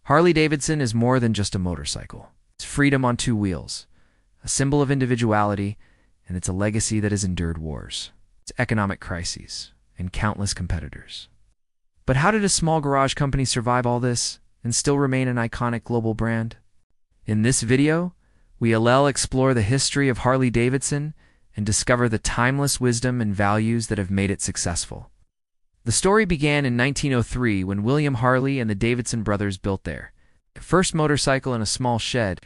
Harley Davidson is more than just a motorcycle. It's freedom on two wheels, a symbol of individuality, and it's a legacy that has endured wars, its economic crises, and countless competitors. But how did a small garage company survive all this and still remain an iconic global brand? In this video, we'll explore the history of Harley Davidson and discover the timeless wisdom and values that have made it successful. The story began in 1903 when William Harley and the Davidson brothers built their first motorcycle in a small shed.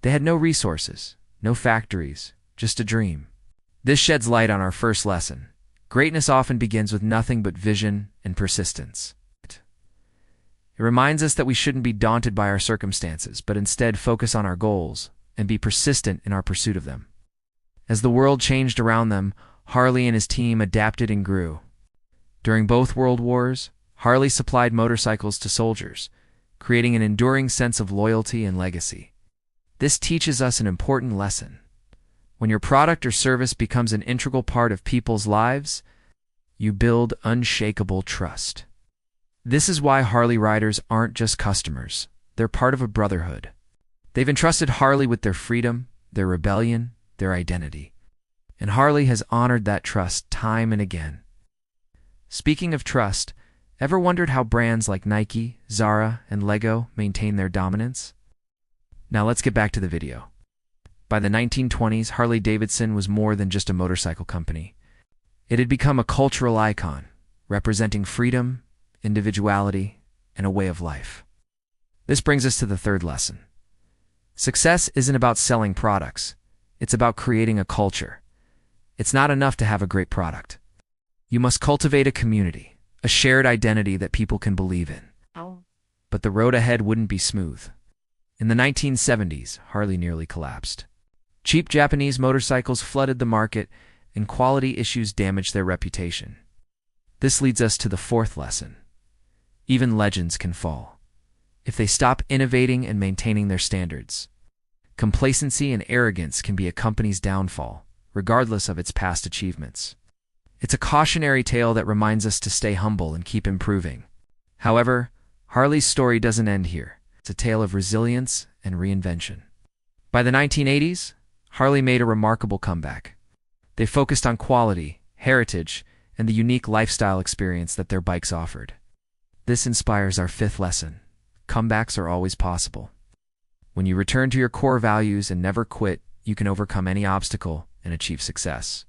They had no resources, no factories, just a dream. This sheds light on our first lesson. Greatness often begins with nothing but vision and persistence. It reminds us that we shouldn't be daunted by our circumstances, but instead focus on our goals and be persistent in our pursuit of them. As the world changed around them, Harley and his team adapted and grew. During both World Wars, Harley supplied motorcycles to soldiers, creating an enduring sense of loyalty and legacy. This teaches us an important lesson. When your product or service becomes an integral part of people's lives, you build unshakable trust. This is why Harley riders aren't just customers. They're part of a brotherhood. They've entrusted Harley with their freedom, their rebellion, their identity. And Harley has honored that trust time and again. Speaking of trust, ever wondered how brands like Nike, Zara, and Lego maintain their dominance? Now let's get back to the video. By the 1920s, Harley Davidson was more than just a motorcycle company. It had become a cultural icon, representing freedom, individuality, and a way of life. This brings us to the third lesson. Success isn't about selling products. It's about creating a culture. It's not enough to have a great product. You must cultivate a community, a shared identity that people can believe in. But the road ahead wouldn't be smooth. In the 1970s, Harley nearly collapsed. Cheap Japanese motorcycles flooded the market, and quality issues damaged their reputation. This leads us to the fourth lesson. Even legends can fall if they stop innovating and maintaining their standards. Complacency and arrogance can be a company's downfall, regardless of its past achievements. It's a cautionary tale that reminds us to stay humble and keep improving. However, Harley's story doesn't end here. It's a tale of resilience and reinvention. By the 1980s, Harley made a remarkable comeback. They focused on quality, heritage, and the unique lifestyle experience that their bikes offered. This inspires our fifth lesson. Comebacks are always possible. When you return to your core values and never quit, you can overcome any obstacle and achieve success.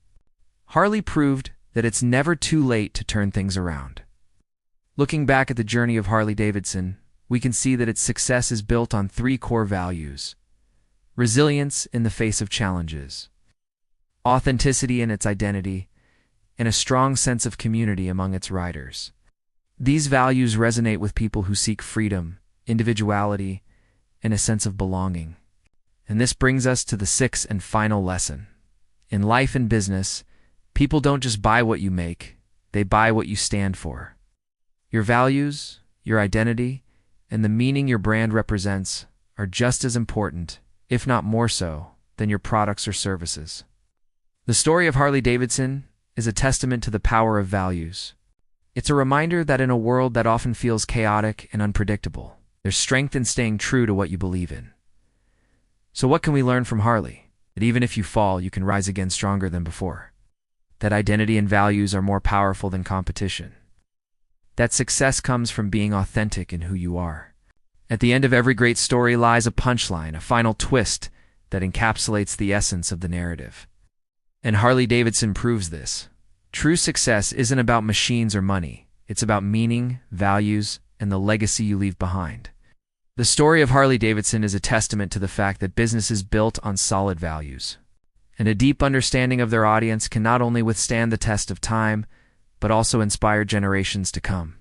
Harley proved that it's never too late to turn things around. Looking back at the journey of Harley Davidson, we can see that its success is built on three core values: resilience in the face of challenges, authenticity in its identity, and a strong sense of community among its riders. These values resonate with people who seek freedom, individuality, and a sense of belonging. And this brings us to the sixth and final lesson. In life and business, people don't just buy what you make, they buy what you stand for. Your values, your identity, and the meaning your brand represents are just as important, if not more so, than your products or services. The story of Harley Davidson is a testament to the power of values. It's a reminder that in a world that often feels chaotic and unpredictable, there's strength in staying true to what you believe in. So what can we learn from Harley? That even if you fall, you can rise again stronger than before. That identity and values are more powerful than competition. That success comes from being authentic in who you are. At the end of every great story lies a punchline, a final twist that encapsulates the essence of the narrative. And Harley Davidson proves this. True success isn't about machines or money. It's about meaning, values, and the legacy you leave behind. The story of Harley Davidson is a testament to the fact that business is built on solid values. And a deep understanding of their audience can not only withstand the test of time, but also inspire generations to come.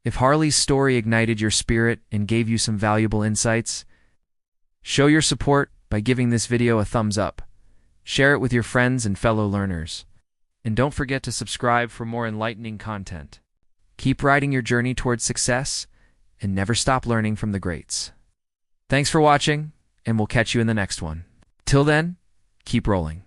If Harley's story ignited your spirit and gave you some valuable insights, show your support by giving this video a thumbs up. Share it with your friends and fellow learners. And don't forget to subscribe for more enlightening content. Keep riding your journey towards success and never stop learning from the greats. Thanks for watching, and we'll catch you in the next one. Till then, keep rolling.